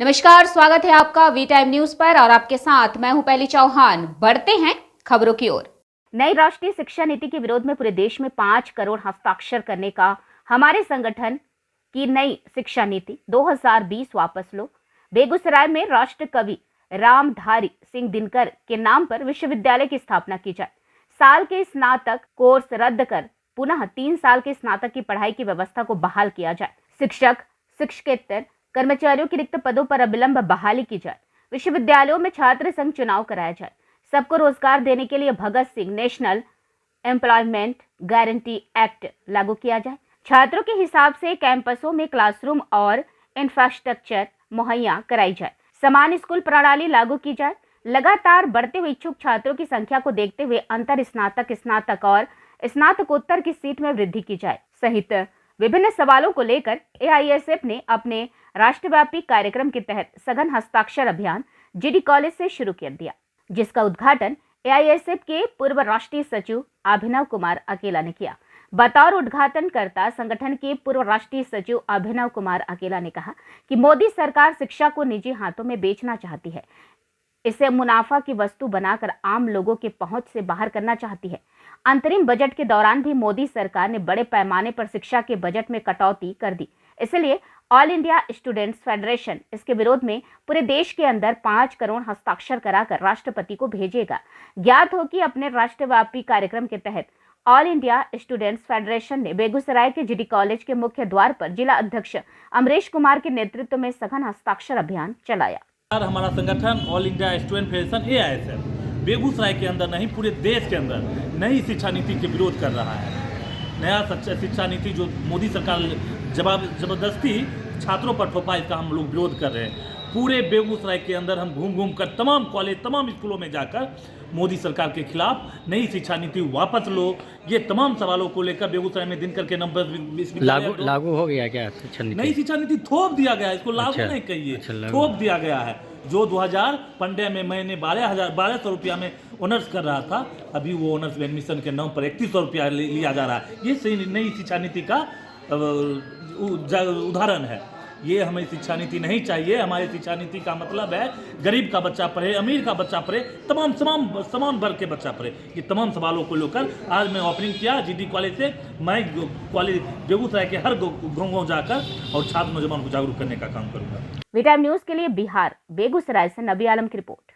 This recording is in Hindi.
नमस्कार, स्वागत है आपका वी टाइम न्यूज पर और आपके साथ मैं हूं पहली चौहान। बढ़ते हैं खबरों की ओर। नई राष्ट्रीय शिक्षा नीति के विरोध में पूरे देश में 5 करोड़ हस्ताक्षर करने का हमारे संगठन की नई शिक्षा नीति 2020 वापस लो। बेगूसराय में राष्ट्र कवि रामधारी सिंह दिनकर के नाम पर विश्वविद्यालय की स्थापना की जाए। साल के स्नातक कोर्स रद्द कर पुनः 3 साल के स्नातक की पढ़ाई की व्यवस्था को बहाल किया जाए। शिक्षक, शिक्षकेतर कर्मचारियों की रिक्त पदों पर अविलंब बहाली की जाए। विश्वविद्यालयों में छात्र संघ चुनाव कराया जाए। सबको रोजगार देने के लिए Bhagat Singh national employment guarantee act लागू किया जाए। छात्रों के हिसाब से कैंपसों में क्लासरूम और इंफ्रास्ट्रक्चर मुहैया कराई जाए। समान स्कूल प्रणाली लागू की जाए। लगातार बढ़ते हुए इच्छुक छात्रों की संख्या को देखते हुए अंतर स्नातक, स्नातक और स्नातकोत्तर की सीट में वृद्धि की जाए सहित विभिन्न सवालों को लेकर एआईएसएफ ने अपने राष्ट्रव्यापी कार्यक्रम के तहत सघन हस्ताक्षर अभियान जीडी कॉलेज से शुरू कर दिया, जिसका उद्घाटन एआईएसएफ के पूर्व राष्ट्रीय सचिव अभिनव कुमार अकेला ने किया। बतौर उद्घाटनकर्ता संगठन के पूर्व राष्ट्रीय सचिव अभिनव कुमार अकेला ने कहा कि मोदी सरकार शिक्षा को निजी हाथों में बेचना चाहती है। इसे मुनाफा की वस्तु बनाकर आम लोगों के पहुंच से बाहर करना चाहती है। अंतरिम बजट के दौरान भी मोदी सरकार ने बड़े पैमाने पर शिक्षा के बजट में कटौती कर दी। इसलिए ऑल इंडिया स्टूडेंट्स फेडरेशन इसके विरोध में पूरे देश के अंदर 5 करोड़ हस्ताक्षर कराकर राष्ट्रपति को भेजेगा। ज्ञात हो कि अपने राष्ट्रव्यापी कार्यक्रम के तहत ऑल इंडिया स्टूडेंट्स फेडरेशन ने बेगूसराय के जीडी कॉलेज के मुख्य द्वार पर जिला अध्यक्ष अमरीश कुमार के नेतृत्व में सघन हस्ताक्षर अभियान चलाया। हमारा संगठन all India student federation AISF Begusarai के अंदर नहीं पूरे देश के अंदर नई शिक्षा नीति के विरोध कर रहा है। नया शिक्षा नीति जो मोदी सरकार जबरदस्ती छात्रों पर थोपा, इसका हम लोग विरोध कर रहे हैं। पूरे बेगूसराय के अंदर हम घूम घूम कर तमाम कॉलेज, तमाम स्कूलों में जाकर मोदी सरकार के खिलाफ नई शिक्षा नीति वापस लो, ये तमाम सवालों को लेकर बेगूसराय में दिनकर के नंबर लागू हो गया क्या शिक्षा नीति? नई शिक्षा नीति थोप दिया गया है, इसको लागू नहीं कहिए, थोप दिया गया है। जो 2015 में मैंने 1200 रुपया में ऑनर्स कर रहा था, अभी वो ऑनर्स में एडमिशन के नाम पर 3100 रुपया लिया जा रहा है। ये सही नई शिक्षा नीति का उदाहरण है। ये हमें शिक्षा नीति नहीं चाहिए। हमारी शिक्षा नीति का मतलब है गरीब का बच्चा पढ़े, अमीर का बच्चा पढ़े, तमाम वर्ग के बच्चा पढ़े। ये तमाम सवालों को लेकर आज मैं ओपनिंग किया जीडी कॉलेज से। मैं कॉलेज बेगूसराय के हर गाँव जाकर और छात्र नौजवान को जागरूक करने का काम करूँगा। वी टाइम न्यूज के लिए बिहार बेगूसराय से नबी आलम की रिपोर्ट।